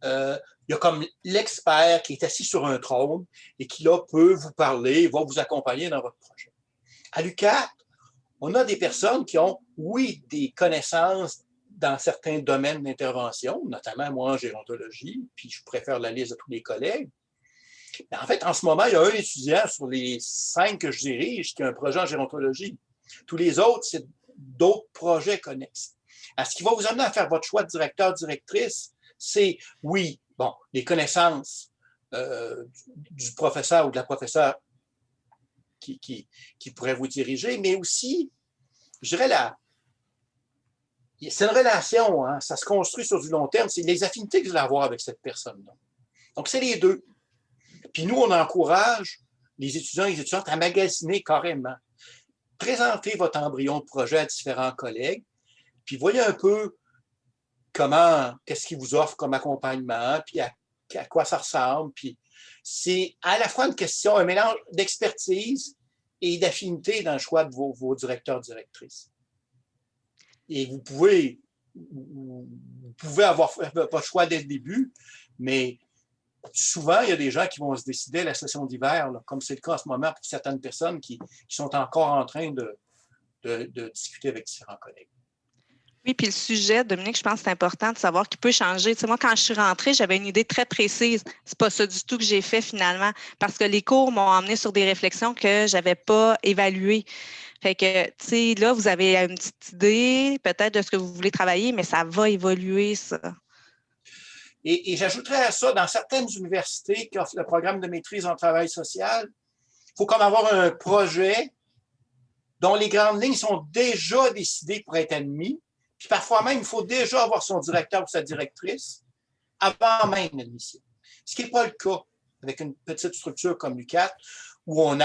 il y a comme l'expert qui est assis sur un trône et qui, là, peut vous parler, va vous accompagner dans votre projet. À l'UQAT, on a des personnes qui ont, oui, des connaissances dans certains domaines d'intervention, notamment moi en gérontologie, puis je préfère la liste de tous les collègues. Mais en fait, en ce moment, il y a un étudiant sur les 5 que je dirige qui a un projet en gérontologie. Tous les autres, c'est d'autres projets connexes. Ce qui va vous amener à faire votre choix de directeur, directrice, c'est, oui, bon, les connaissances du professeur ou de la professeure qui pourrait vous diriger, mais aussi, je dirais, c'est une relation, hein, ça se construit sur du long terme, c'est les affinités que vous allez avoir avec cette personne-là. Donc, c'est les deux. Puis nous, on encourage les étudiants et les étudiantes à magasiner carrément. Présentez votre embryon de projet à différents collègues, puis voyez un peu qu'est-ce qu'ils vous offrent comme accompagnement, puis à quoi ça ressemble. Puis c'est à la fois une question, un mélange d'expertise et d'affinité dans le choix de vos directeurs, directrices. Et vous pouvez avoir votre choix dès le début, mais souvent, il y a des gens qui vont se décider à la session d'hiver, là, comme c'est le cas en ce moment pour certaines personnes qui sont encore en train de discuter avec différents collègues. Oui, puis le sujet, Dominique, je pense que c'est important de savoir qu'il peut changer. Tu sais, moi, quand je suis rentrée, j'avais une idée très précise. C'est pas ça du tout que j'ai fait finalement, parce que les cours m'ont emmené sur des réflexions que j'avais pas évaluées. Fait que, tu sais, là, vous avez une petite idée peut-être de ce que vous voulez travailler, mais ça va évoluer, ça. Et j'ajouterais à ça, dans certaines universités qui offrent le programme de maîtrise en travail social, il faut comme avoir un projet dont les grandes lignes sont déjà décidées pour être admis. Puis parfois même, il faut déjà avoir son directeur ou sa directrice avant même l'admission. Ce qui n'est pas le cas avec une petite structure comme l'UQAT, où on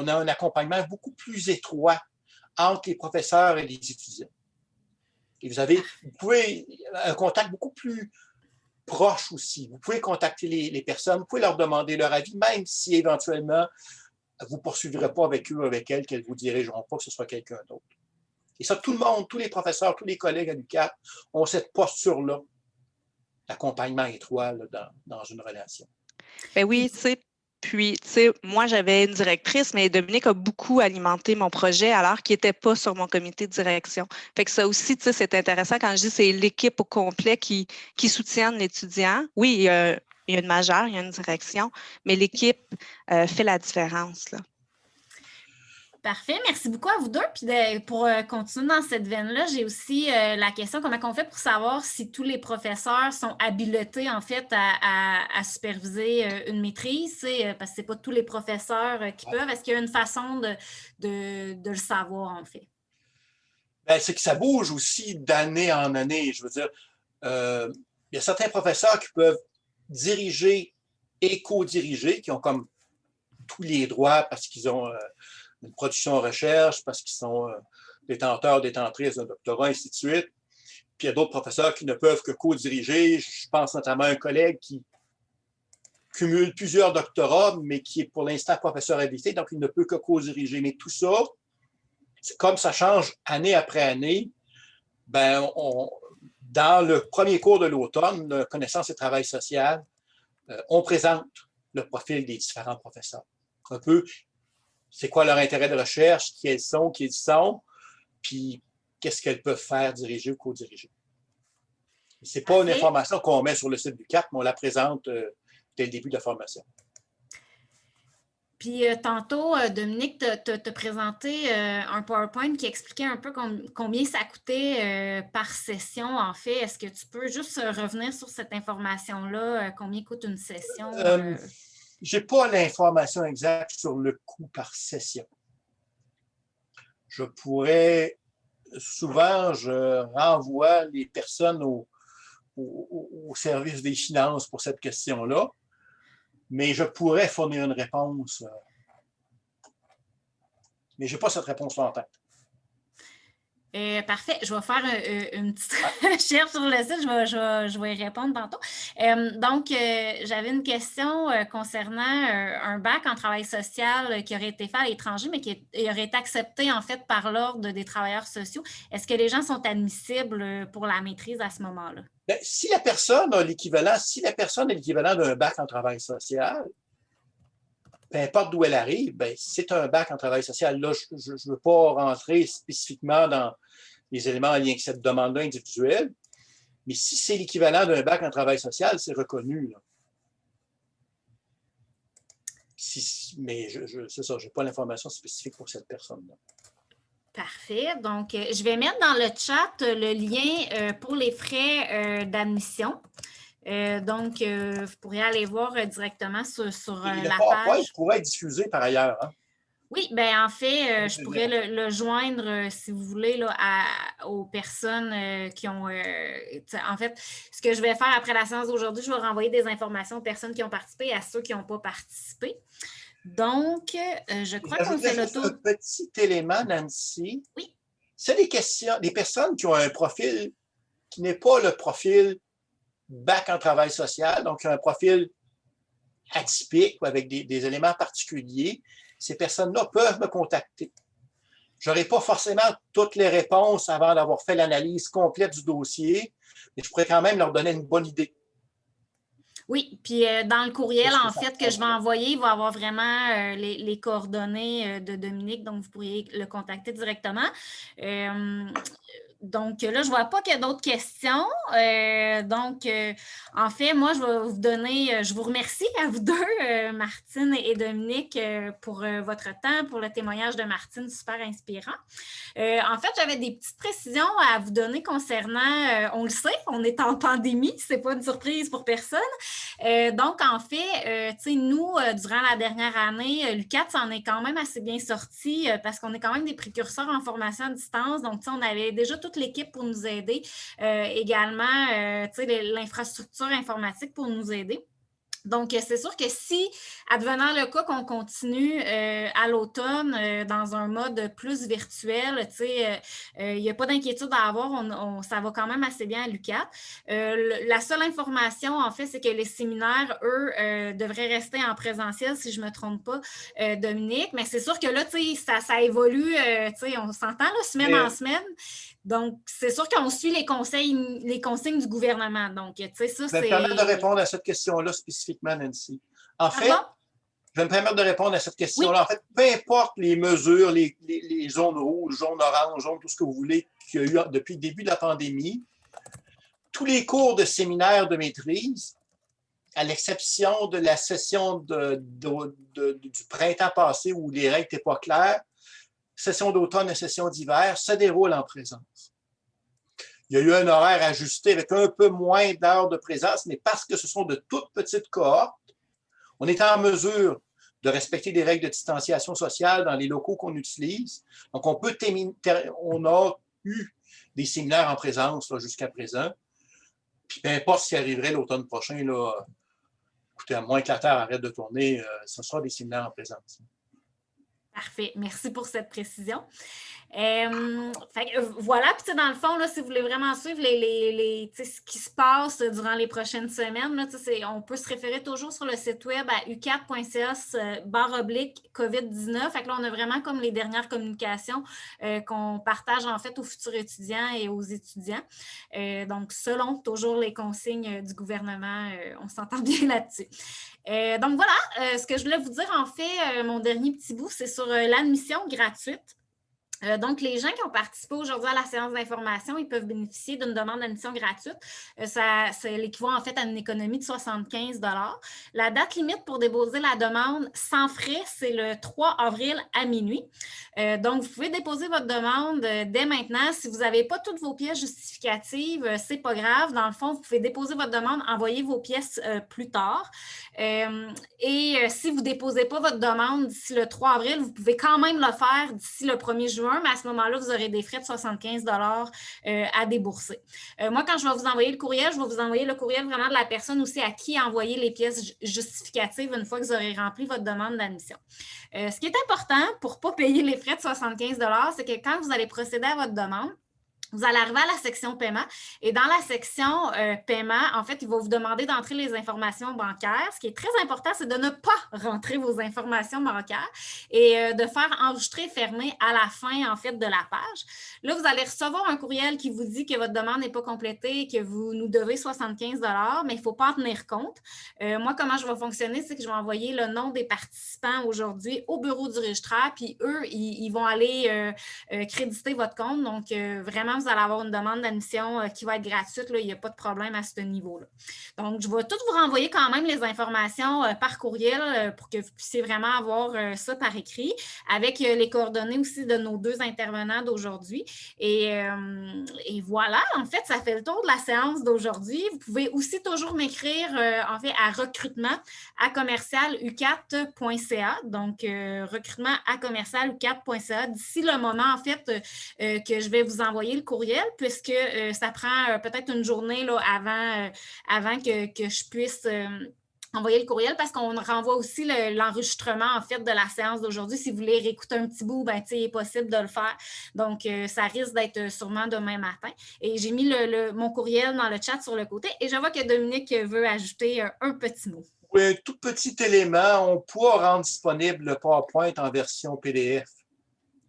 a un accompagnement beaucoup plus étroit entre les professeurs et les étudiants. Et vous pouvez un contact beaucoup plus proche aussi. Vous pouvez contacter les personnes, vous pouvez leur demander leur avis, même si éventuellement vous ne poursuivrez pas avec eux ou avec elles, qu'elles ne vous dirigeront pas, que ce soit quelqu'un d'autre. Et ça, tout le monde, tous les professeurs, tous les collègues à l'UQAT ont cette posture-là d'accompagnement étroit là, dans une relation. Ben oui, tu sais, puis, tu sais, moi, j'avais une directrice, mais Dominique a beaucoup alimenté mon projet alors qu'il n'était pas sur mon comité de direction. Fait que ça aussi, tu sais, c'est intéressant quand je dis que c'est l'équipe au complet qui soutient l'étudiant. Oui, il y a une majeure, il y a une direction, mais l'équipe fait la différence, là. Parfait. Merci beaucoup à vous deux. Puis pour continuer dans cette veine-là, j'ai aussi la question, comment on fait pour savoir si tous les professeurs sont habilités, en fait, à superviser une maîtrise, parce que ce n'est pas tous les professeurs qui peuvent. Est-ce qu'il y a une façon de le savoir, en fait? Bien, c'est que ça bouge aussi d'année en année. Je veux dire, il y a certains professeurs qui peuvent diriger et co-diriger, qui ont comme tous les droits parce qu'ils ont une production en recherche, parce qu'ils sont détenteurs, détentrices d'un doctorat, ainsi de suite. Puis il y a d'autres professeurs qui ne peuvent que co-diriger. Je pense notamment à un collègue qui cumule plusieurs doctorats, mais qui est pour l'instant professeur habilité, donc il ne peut que co-diriger. Mais tout ça, comme ça change année après année, ben dans le premier cours de l'automne, Connaissance et travail social, on présente le profil des différents professeurs. Un peu, c'est quoi leur intérêt de recherche, qui ils sont, puis qu'est-ce qu'elles peuvent faire, diriger ou co-diriger. Ce n'est pas une information qu'on met sur le site du CAP, mais on la présente dès le début de la formation. Puis tantôt, Dominique t'a présenté un PowerPoint qui expliquait un peu combien ça coûtait par session, en fait. Est-ce que tu peux juste revenir sur cette information-là? Combien coûte une session? Je n'ai pas l'information exacte sur le coût par session. Je pourrais, souvent, je renvoie les personnes au service des finances pour cette question-là, mais je pourrais fournir une réponse. Mais je n'ai pas cette réponse-là en tête. Parfait. Je vais faire une petite recherche sur le site. Je vais y répondre tantôt. Donc, j'avais une question concernant un bac en travail social qui aurait été fait à l'étranger, mais qui aurait été accepté, en fait, par l'Ordre des travailleurs sociaux. Est-ce que les gens sont admissibles pour la maîtrise à ce moment-là? Bien, si la personne a l'équivalent, d'un bac en travail social, peu importe d'où elle arrive, ben, c'est un bac en travail social. Là, je ne veux pas rentrer spécifiquement dans les éléments en lien avec cette demande-là individuelle, mais si c'est l'équivalent d'un bac en travail social, c'est reconnu. Là. Mais c'est ça, je n'ai pas l'information spécifique pour cette personne-là. Parfait. Donc, je vais mettre dans le chat le lien pour les frais d'admission. Donc, vous pourriez aller voir directement sur la page. Il pourrait être diffusé par ailleurs. Hein? Oui, bien en fait, je pourrais le joindre, si vous voulez, là, aux personnes qui ont... en fait, ce que je vais faire après la séance d'aujourd'hui, je vais renvoyer des informations aux personnes qui ont participé et à ceux qui n'ont pas participé. Donc, je crois qu'on fait le tour. Un petit élément, Nancy. Oui. C'est des personnes qui ont un profil qui n'est pas le profil bac en travail social, donc un profil atypique ou avec des éléments particuliers, ces personnes-là peuvent me contacter. Je n'aurai pas forcément toutes les réponses avant d'avoir fait l'analyse complète du dossier, mais je pourrais quand même leur donner une bonne idée. Oui, puis dans le courriel, en fait, que je vais ressemble? envoyer, il va y avoir vraiment les coordonnées de Dominique, donc vous pourriez le contacter directement. Euh, donc là, je ne vois pas qu'il y a d'autres questions. En fait, moi, je vais vous donner, je vous remercie à vous deux, Martine et Dominique, pour votre temps, pour le témoignage de Martine, super inspirant. En fait, j'avais des petites précisions à vous donner concernant, on le sait, on est en pandémie, c'est pas une surprise pour personne. Donc, en fait, tu sais, nous, durant la dernière année, l'UQAT s'en est quand même assez bien sorti parce qu'on est quand même des précurseurs en formation à distance. Donc, tu sais, on avait déjà toute l'équipe pour nous aider. Également, tu sais, l'infrastructure informatique pour nous aider. Donc, c'est sûr que si, advenant le cas qu'on continue à l'automne dans un mode plus virtuel, tu sais, il n'y a pas d'inquiétude à avoir, ça va quand même assez bien à l'UQAT. La seule information, en fait, c'est que les séminaires, eux, devraient rester en présentiel, si je ne me trompe pas, Dominique. Mais c'est sûr que là, tu sais, ça évolue, tu sais, on s'entend là, semaine en semaine. Donc, c'est sûr qu'on suit les consignes du gouvernement. Donc, tu sais, ça, Je vais me permettre de répondre à cette question-là spécifiquement, Nancy. En fait, Pardon? je vais me permettre de répondre à cette question-là. Oui. En fait, peu importe les mesures, les zones rouges, zones oranges, zones, tout ce que vous voulez, qu'il y a eu depuis le début de la pandémie, tous les cours de séminaire de maîtrise, à l'exception de la session du printemps passé où les règles n'étaient pas claires, session d'automne et session d'hiver, se déroulent en présence. Il y a eu un horaire ajusté avec un peu moins d'heures de présence, mais parce que ce sont de toutes petites cohortes, on est en mesure de respecter des règles de distanciation sociale dans les locaux qu'on utilise. Donc, on a eu des séminaires en présence jusqu'à présent. Puis, peu importe ce qui arriverait l'automne prochain, là, écoutez, à moins que la Terre arrête de tourner, ce sera des séminaires en présence. Parfait. Merci pour cette précision. Voilà, puis dans le fond, là, si vous voulez vraiment suivre ce qui se passe durant les prochaines semaines, là, on peut se référer toujours sur le site web à ucat.ca/COVID-19. Fait que là, on a vraiment comme les dernières communications qu'on partage en fait aux futurs étudiants et aux étudiants. Donc, selon toujours les consignes du gouvernement, on s'entend bien là-dessus. Donc voilà, ce que je voulais vous dire en fait, mon dernier petit bout, c'est sur l'admission gratuite. Donc, les gens qui ont participé aujourd'hui à la séance d'information, ils peuvent bénéficier d'une demande d'admission gratuite. C'est l'équivalent en fait à une économie de 75 $. La date limite pour déposer la demande sans frais, c'est le 3 avril à minuit. Donc, vous pouvez déposer votre demande dès maintenant. Si vous n'avez pas toutes vos pièces justificatives, c'est pas grave. Dans le fond, vous pouvez déposer votre demande, envoyer vos pièces plus tard. Si vous ne déposez pas votre demande d'ici le 3 avril, vous pouvez quand même le faire d'ici le 1er juin, mais à ce moment-là, vous aurez des frais de 75 $ à débourser. Moi, quand je vais vous envoyer le courriel, je vais vous envoyer le courriel vraiment de la personne aussi à qui envoyer les pièces justificatives une fois que vous aurez rempli votre demande d'admission. Ce qui est important pour ne pas payer les frais de 75 $, c'est que quand vous allez procéder à votre demande, vous allez arriver à la section paiement et dans la section paiement, en fait, il va vous demander d'entrer les informations bancaires. Ce qui est très important, c'est de ne pas rentrer vos informations bancaires et de faire enregistrer et fermer à la fin, en fait, de la page. Là, vous allez recevoir un courriel qui vous dit que votre demande n'est pas complétée et que vous nous devez 75 $, mais il ne faut pas en tenir compte. Moi, comment je vais fonctionner, c'est que je vais envoyer le nom des participants aujourd'hui au bureau du registraire, puis eux, ils vont aller créditer votre compte. Donc, vraiment, vous allez avoir une demande d'admission qui va être gratuite. Là, il n'y a pas de problème à ce niveau-là. Donc, je vais tout vous renvoyer quand même les informations par courriel pour que vous puissiez vraiment avoir ça par écrit avec les coordonnées aussi de nos deux intervenants d'aujourd'hui. Et voilà, en fait, ça fait le tour de la séance d'aujourd'hui. Vous pouvez aussi toujours m'écrire en fait à recrutement@commercialucat.ca. Donc, recrutement@commercialucat.ca. D'ici le moment, en fait, que je vais vous envoyer le courriel, puisque ça prend peut-être une journée là, avant que je puisse envoyer le courriel, parce qu'on renvoie aussi l'enregistrement en fait de la séance d'aujourd'hui. Si vous voulez réécouter un petit bout, ben, il est possible de le faire. Donc, ça risque d'être sûrement demain matin. Et j'ai mis mon courriel dans le chat sur le côté et je vois que Dominique veut ajouter un petit mot. Oui, un tout petit élément. On pourra rendre disponible le PowerPoint en version PDF.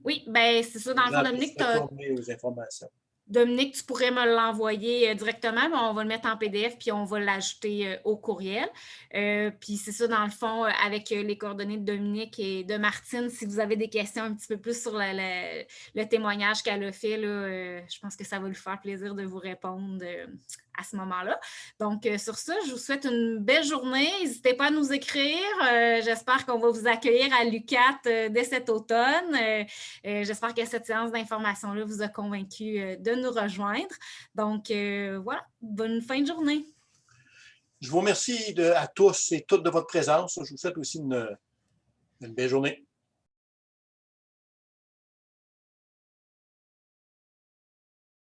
Oui, bien, c'est ça. Dans le fond, Dominique, aux informations. Dominique, tu pourrais me l'envoyer directement, mais on va le mettre en PDF puis on va l'ajouter au courriel. Puis c'est ça, dans le fond, avec les coordonnées de Dominique et de Martine, si vous avez des questions un petit peu plus sur le témoignage qu'elle a fait, là, je pense que ça va lui faire plaisir de vous répondre à ce moment-là. Donc, sur ça, je vous souhaite une belle journée. N'hésitez pas à nous écrire. J'espère qu'on va vous accueillir à l'UQAT dès cet automne. J'espère que cette séance d'information-là vous a convaincu de nous rejoindre. Donc, voilà, bonne fin de journée. Je vous remercie à tous et toutes de votre présence. Je vous souhaite aussi une belle journée.